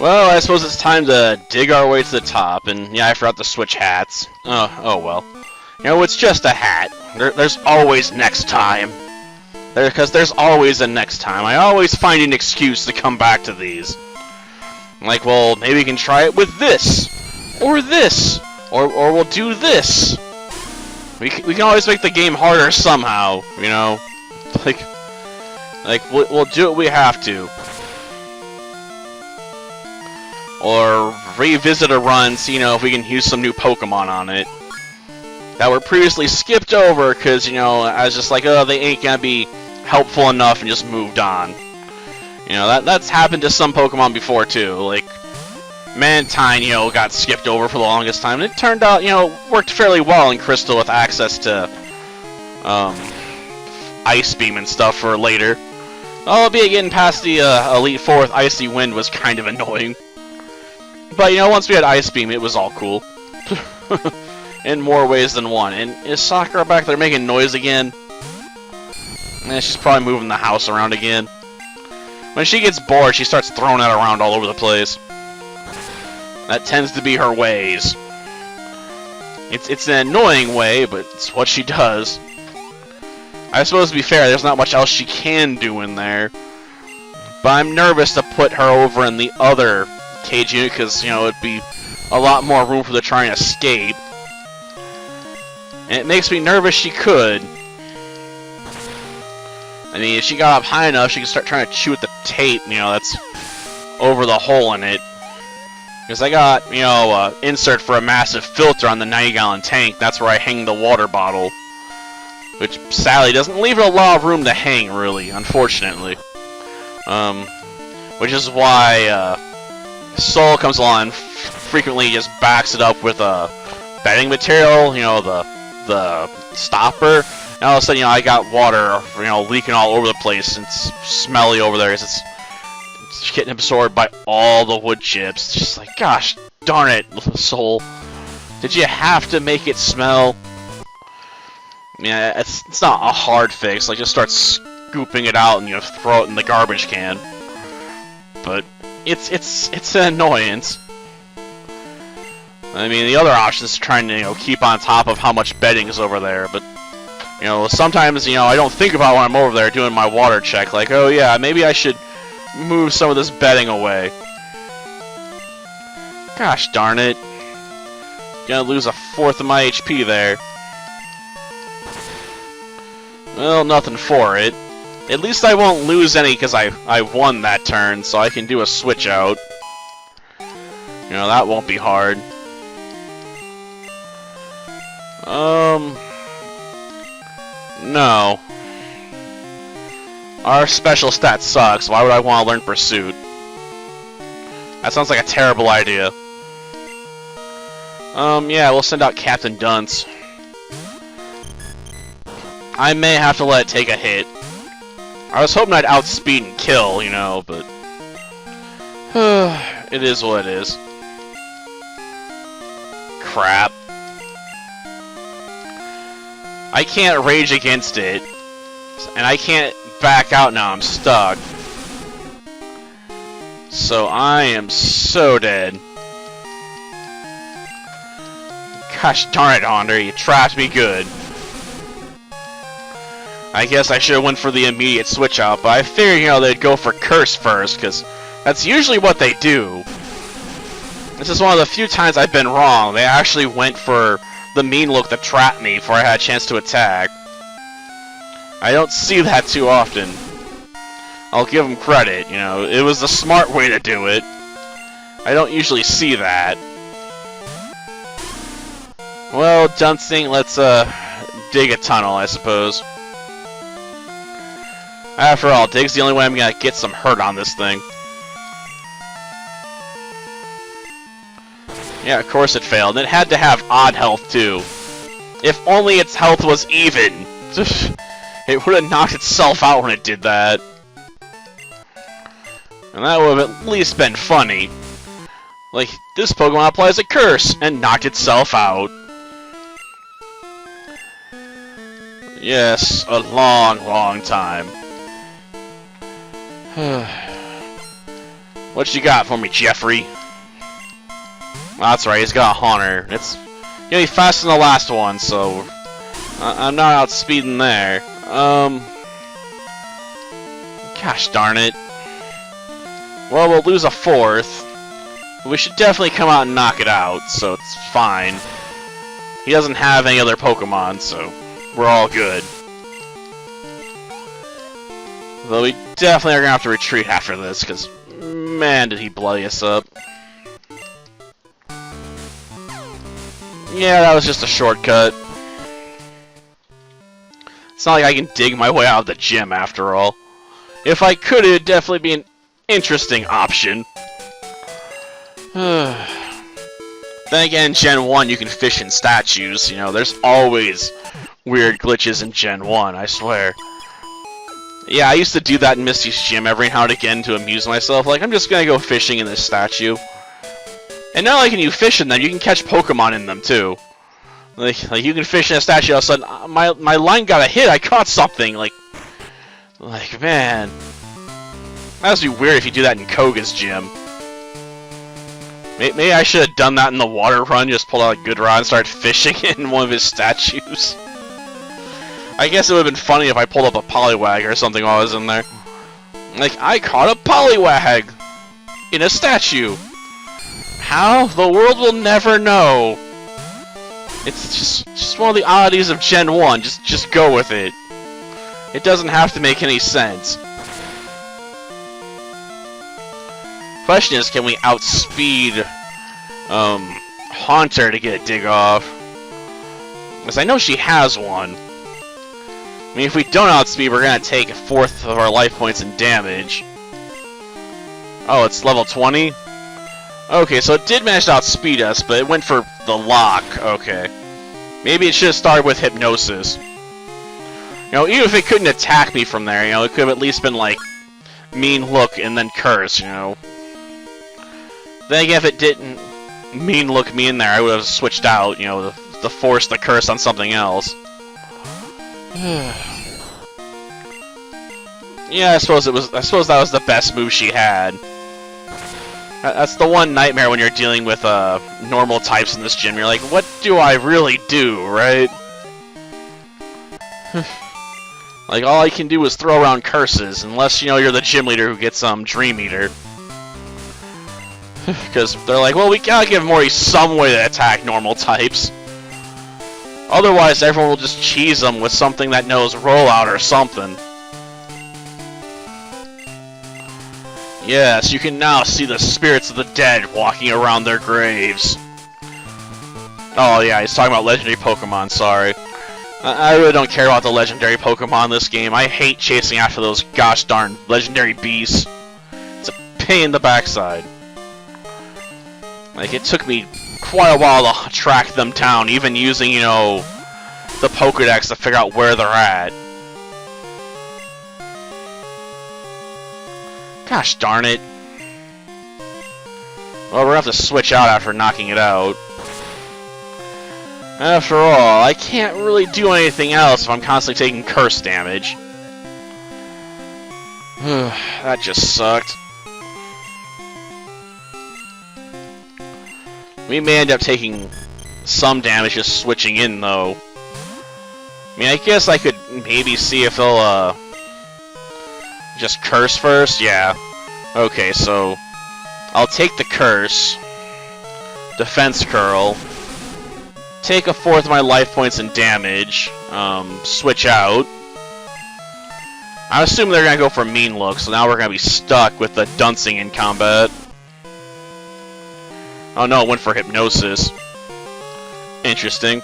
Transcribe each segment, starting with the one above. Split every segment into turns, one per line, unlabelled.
Well, I suppose it's time to dig our way to the top, and yeah, I forgot to switch hats. Oh well. You know, it's just a hat. There's always next time. Because there's always a next time. I always find an excuse to come back to these. Like, well, maybe we can try it with this, or this, or we'll do this. We can always make the game harder somehow, you know? Like we'll do what we have to. Or revisit a run, so, you know, if we can use some new Pokemon on it that were previously skipped over, because, you know, I was just like, oh, they ain't gonna be helpful enough, and just moved on. You know, that's happened to some Pokemon before, too. Like, Mantine, you know, got skipped over for the longest time, and it turned out, you know, worked fairly well in Crystal with access to, Ice Beam and stuff for later. Albeit getting past the, Elite Four with Icy Wind was kind of annoying. But, you know, once we had Ice Beam, it was all cool. In more ways than one. And is Sakura back there making noise again? She's probably moving the house around again. When she gets bored, she starts throwing it around all over the place. That tends to be her ways. It's an annoying way, but it's what she does. I suppose, to be fair, there's not much else she can do in there. But I'm nervous to put her over in the other cage unit, because, you know, it'd be a lot more room for her to try and escape. And it makes me nervous she could. I mean, if she got up high enough, she could start trying to chew at the tape, you know, that's over the hole in it. Because I got, you know, insert for a massive filter on the 90-gallon tank. That's where I hang the water bottle. Which, sadly, doesn't leave it a lot of room to hang, really, unfortunately. Which is why, Soul comes along and frequently just backs it up with bedding material, you know, the stopper. And all of a sudden, you know, I got water, you know, leaking all over the place. It's smelly over there because it's getting absorbed by all the wood chips. It's just like, gosh darn it, Soul. Did you have to make it smell? Yeah, it's not a hard fix. Like, just start scooping it out and, you know, throw it in the garbage can. But it's an annoyance. I mean, the other option is trying to, you know, keep on top of how much bedding is over there, but, you know, sometimes, you know, I don't think about when I'm over there doing my water check, like, oh yeah, maybe I should move some of this bedding away. Gosh darn it. Gonna lose a fourth of my HP there. Well, nothing for it. At least I won't lose any because I won that turn, so I can do a switch out. You know, that won't be hard. No. Our special stat sucks. Why would I want to learn Pursuit? That sounds like a terrible idea. Yeah, we'll send out Captain Dunce. I may have to let it take a hit. I was hoping I'd outspeed and kill, you know, but it is what it is. Crap. I can't rage against it, and I can't back out now. I'm stuck. So I am so dead. Gosh darn it, Honda, you trapped me good. I guess I should have went for the immediate switch out, but I figured, you know, they'd go for Curse first, because that's usually what they do. This is one of the few times I've been wrong. They actually went for the mean look to trap me before I had a chance to attack. I don't see that too often. I'll give them credit, you know, it was the smart way to do it. I don't usually see that. Well, Dunsting, let's dig a tunnel, I suppose. After all, dig's the only way I'm gonna get some hurt on this thing. Yeah, of course it failed. And it had to have odd health, too. If only its health was even. It would have knocked itself out when it did that. And that would have at least been funny. Like, this Pokemon applies a curse and knocked itself out. Yes, a long, long time. What you got for me, Jeffrey? That's right, he's got a Haunter. It's gonna be faster than the last one, so I'm not outspeeding there. Gosh darn it. Well, we'll lose a 4th. We should definitely come out and knock it out, so it's fine. He doesn't have any other Pokemon, so we're all good. Though we definitely are gonna have to retreat after this, because man, did he bloody us up. Yeah, that was just a shortcut. It's not like I can dig my way out of the gym, after all. If I could, it'd definitely be an interesting option. Then again, Gen 1, you can fish in statues. You know, there's always weird glitches in Gen 1, I swear. Yeah, I used to do that in Misty's gym every now and again to amuse myself. Like, I'm just gonna go fishing in this statue. And not only can you fish in them, you can catch Pokemon in them, too. Like you can fish in a statue, all of a sudden, my line got a hit, I caught something, like, man. That would be weird if you do that in Koga's gym. Maybe I should have done that in the water run, just pull out a good rod and start fishing in one of his statues. I guess it would have been funny if I pulled up a Poliwag or something while I was in there. Like, I caught a Poliwag in a statue. How? The world will never know. It's just one of the oddities of Gen 1. Just go with it. It doesn't have to make any sense. Question is, can we outspeed Haunter to get a dig off? Because I know she has one. I mean, if we don't outspeed, we're gonna take a 4th of our life points in damage. Oh, it's level 20? Okay, so it did manage to outspeed us, but it went for the lock. Okay. Maybe it should have started with Hypnosis. You know, even if it couldn't attack me from there, you know, it could have at least been like Mean Look and then Curse, you know. Then again, if it didn't Mean Look me in there, I would have switched out, you know, to force the Curse on something else. Yeah, I suppose that was the best move she had. That's the one nightmare when you're dealing with normal types in this gym. You're like, what do I really do, right? Like, all I can do is throw around curses, unless, you know, you're the gym leader who gets Dream Eater. Because they're like, well, we gotta give Morty some way to attack normal types. Otherwise, everyone will just cheese them with something that knows Rollout or something. Yes, you can now see the spirits of the dead walking around their graves. Oh yeah, he's talking about legendary Pokemon, sorry. I really don't care about the legendary Pokemon in this game. I hate chasing after those gosh darn legendary beasts. It's a pain in the backside. Like, it took me quite a while to track them down, even using, you know, the Pokédex to figure out where they're at. Gosh darn it. Well, we're gonna have to switch out after knocking it out. After all, I can't really do anything else if I'm constantly taking curse damage. That just sucked. We may end up taking some damage just switching in, though. I mean, I guess I could maybe see if they'll, just curse first? Yeah. Okay, so I'll take the curse. Defense curl. Take a 4th of my life points in damage. Switch out. I assume they're gonna go for Mean Look, so now we're gonna be stuck with the Dunsing in combat. Oh no, it went for Hypnosis. Interesting.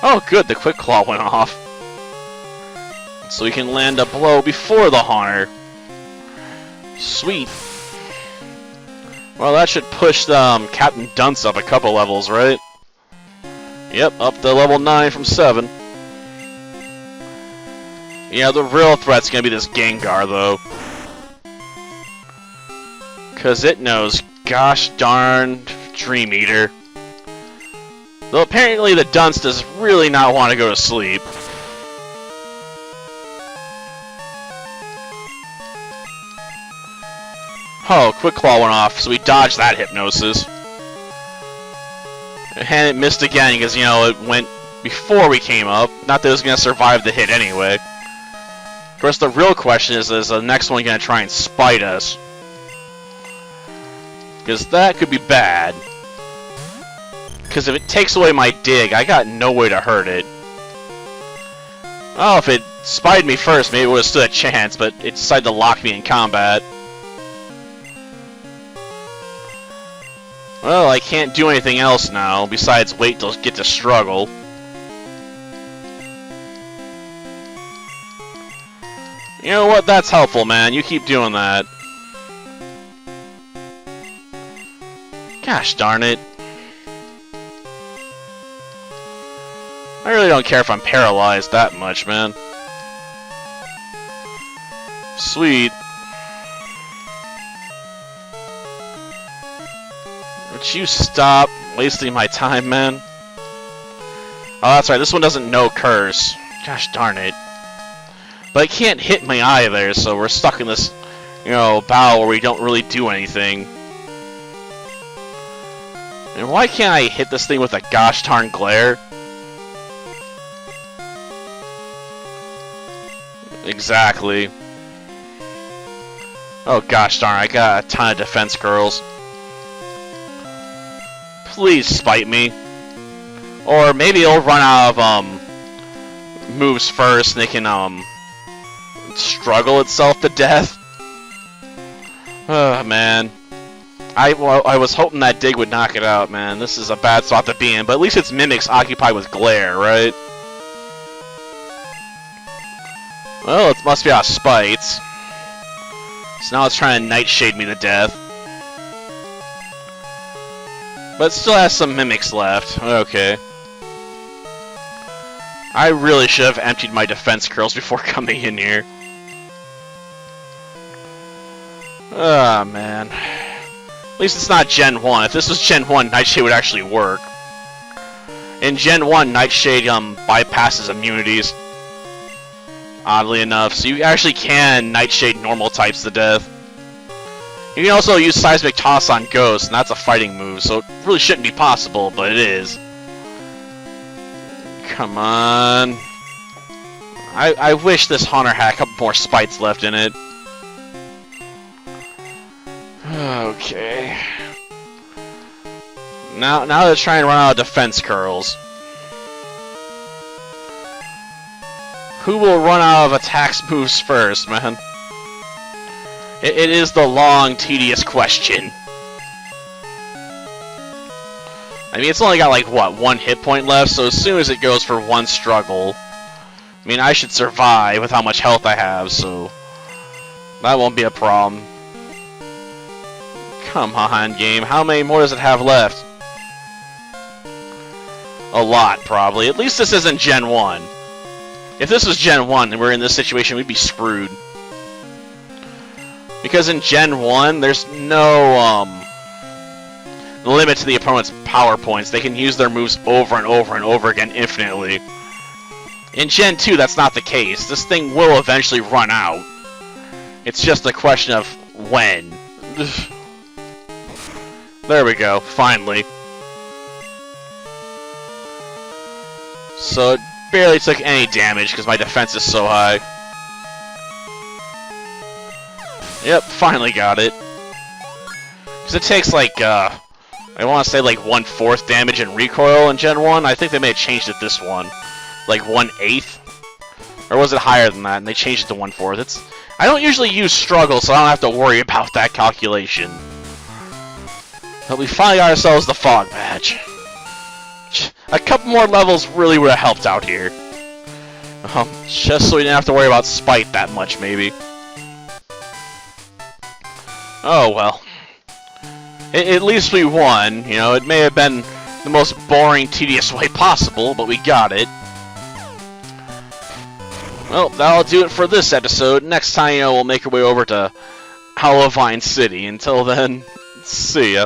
Oh good, the Quick Claw went off. So we can land a blow before the Haunter. Sweet. Well, that should push Captain Dunce up a couple levels, right? Yep, up to level 9 from 7. Yeah, the real threat's gonna be this Gengar, though. Because it knows gosh darn Dream Eater. Though apparently the Dunce does really not want to go to sleep. Oh, Quick Claw went off, so we dodged that hypnosis. And it missed again because, you know, it went before we came up. Not that it was going to survive the hit anyway. Of course, the real question is the next one going to try and spite us? Because that could be bad. Because if it takes away my dig, I got no way to hurt it. Oh, if it spied me first, maybe it would have stood a chance, but it decided to lock me in combat. Well, I can't do anything else now, besides wait till get to struggle. You know what? That's helpful, man. You keep doing that. Gosh darn it. I really don't care if I'm paralyzed that much, man. Sweet. Would you stop wasting my time, man? Oh, that's right. This one doesn't know Curse. Gosh darn it. But it can't hit me either, so we're stuck in this, you know, battle where we don't really do anything. And why can't I hit this thing with a gosh darn glare? Exactly. Oh gosh darn, I got a ton of defense curls. Please spite me. Or maybe it'll run out of moves first and they can struggle itself to death. Oh man. I was hoping that dig would knock it out, man. This is a bad spot to be in, but at least its mimic's occupied with glare, right? Well, it must be out of spites. So now it's trying to nightshade me to death. But it still has some mimics left. Okay. I really should have emptied my defense curls before coming in here. Ah, man. At least it's not Gen 1. If this was Gen 1, Nightshade would actually work. In Gen 1, Nightshade bypasses immunities. Oddly enough. So you actually can Nightshade normal types to death. You can also use Seismic Toss on Ghosts, and that's a fighting move, so it really shouldn't be possible, but it is. Come on. I wish this Haunter had a couple more spites left in it. Okay. Now they're trying to run out of defense curls. Who will run out of attacks moves first, man? It is the long, tedious question. I mean, it's only got, like, what, 1 hit point left, so as soon as it goes for 1 struggle, I mean, I should survive with how much health I have, so that won't be a problem. Come on, game. How many more does it have left? A lot, probably. At least this isn't Gen 1. If this was Gen 1 and we're in this situation, we'd be screwed. Because in Gen 1, there's no limit to the opponent's power points. They can use their moves over and over and over again infinitely. In Gen 2, that's not the case. This thing will eventually run out. It's just a question of when. There we go, finally. So it barely took any damage because my defense is so high. Yep, finally got it. Because it takes like, I want to say like 1/4 damage in recoil in Gen 1. I think they may have changed it this one. Like 1/8? Or was it higher than that? And they changed it to 1/4. I don't usually use struggle, so I don't have to worry about that calculation. But we finally got ourselves the fog badge. A couple more levels really would have helped out here. Just so we didn't have to worry about spite that much, maybe. Oh well. At least we won. You know, it may have been the most boring, tedious way possible, but we got it. Well, that'll do it for this episode. Next time, you know, we'll make our way over to Halloween City. Until then, see ya.